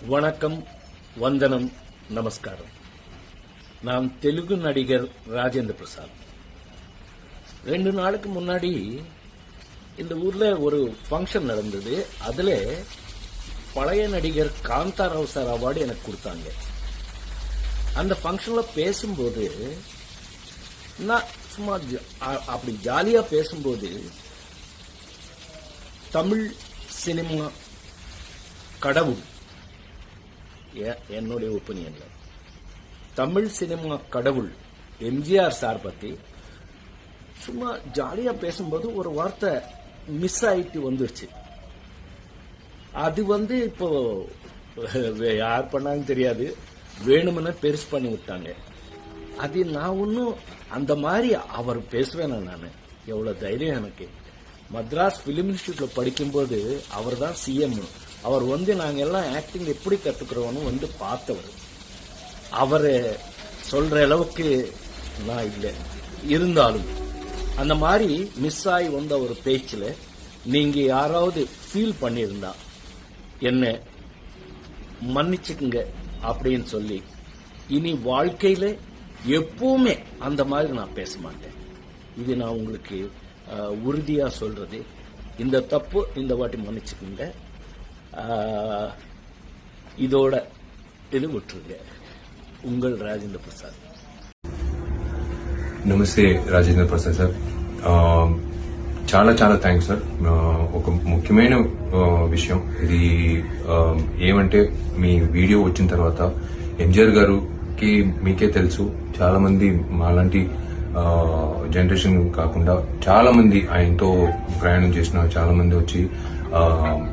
வணக்கம், வந்தனம், நமஸ்காரம். நான் தெலுங்கு நடிகர் ராஜேந்திர பிரசாத். 2 நாளுக்கு முன்னாடி இந்த ஊர்ல ஒரு ஃபங்க்ஷன் நடந்தது. அதுல பழைய நடிகர் காந்தாராவ் சார் அவார்டு எனக்கு கொடுத்தாங்க. அந்த ஃபங்க்ஷன்ல பேசும்போது நான் சும்மா அப்படி ஜாலியா பேசும்போது தமிழ் சினிமா கடவுள், என்னுடைய ஒப்பீனியன்ல தமிழ் சினிமா கடவுள் எம்ஜிஆர் சார் பத்தி சும்மா ஜாலியா பேசும்போது ஒரு வார்த்தை மிஸ் ஆயிட்டு வந்துருச்சு. அது இப்போ யார் பண்ணாங்கன்னு தெரியாது, வேணும்னு பெருசு பண்ணி விட்டாங்க. அது நான் ஒன்னும் அந்த மாதிரி அவர் பேசுவேன். நான் எவ்வளவு தைரியம் எனக்கு. மദ്രാஸ் பிலிம் இன்ஸ்டிடியூட்ல படிக்கும்போது அவர் தான் சிஎம். அவர் நாங்க எல்லாம் ஆக்டிங் எப்படி கத்துக்கிறோம்னு பார்த்தவர். அவரு சொல்ற அளவுக்கு நான் இல்லை. இருந்தாலும் அந்த மாதிரி மிஸ் ஆகி வந்த ஒரு பேச்சுல நீங்க யாராவது ஃபீல் பண்ணியிருந்தா என்ன மன்னிச்சுக்குங்க அப்படின்னு சொல்லி, இனி வாழ்க்கையில எப்பவுமே அந்த மாதிரி நான் பேச மாட்டேன். இது நான் உங்களுக்கு உறுதியா சொல்றது. இந்த தப்பு இந்த வாட்டி மன்னிச்சுக்குங்க. இதோட இது விட்டுருங்க. உங்கள் ராஜேந்திர பிரசாத். నమస్తే రాజేంద్ర ప్రసాద్ సార్. చాలా చాలా థ్యాంక్స్ సార్. ఒక ముఖ్యమైన విషయం ఇది ఏమంటే, మీ వీడియో వచ్చిన తర్వాత ఎంజిఆర్ గారికి మీకే తెలుసు, చాలా మంది మాలాంటి జనరేషన్ కాకుండా చాలా మంది ఆయనతో ప్రయాణం చేసిన చాలా మంది వచ్చి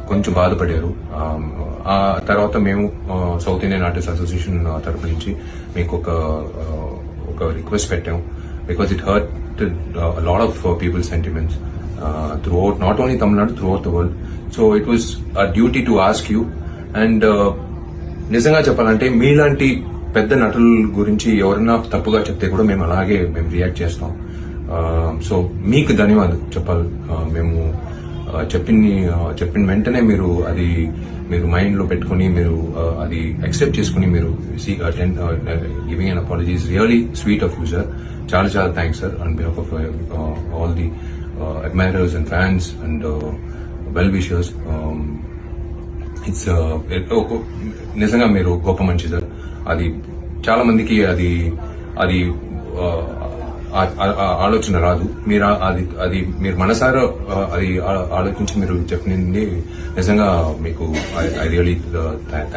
కొంచెం బాధపడారు. ఆ తర్వాత మేము సౌత్ ఇండియన్ ఆర్టిస్ట్ అసోసియేషన్ తరపు నుంచి మీకు ఒక రిక్వెస్ట్ పెట్టాం. Because it hurted a lot of people's sentiments throughout, not only Tamil Nadu, throughout the world. So it was a duty to ask you. And నిజంగా చెప్పాలంటే మీలాంటి పెద్ద నటుల గురించి ఎవరైనా తప్పుగా చెప్తే కూడా మేము అలాగే రియాక్ట్ చేస్తాం. సో మీకు ధన్యవాదాలు చెప్పాలి. మేము చెప్పిన వెంటనే మీరు మైండ్ లో పెట్టుకుని మీరు అది యాక్సెప్ట్ చేసుకుని మీరు giving an apology is really sweet of you sir. చాలా చాలా thanks sir on behalf of all the admirers and fans and well wishers. It's నిజంగా మీరు గొప్ప మనిషి సార్. అది చాలా మందికి అది ఆలోచన రాదు. మీరు మనసారా అది ఆలోచించి మీరు చెప్పింది నిజంగా మీకు ఐ రియలీ థ్యాంక్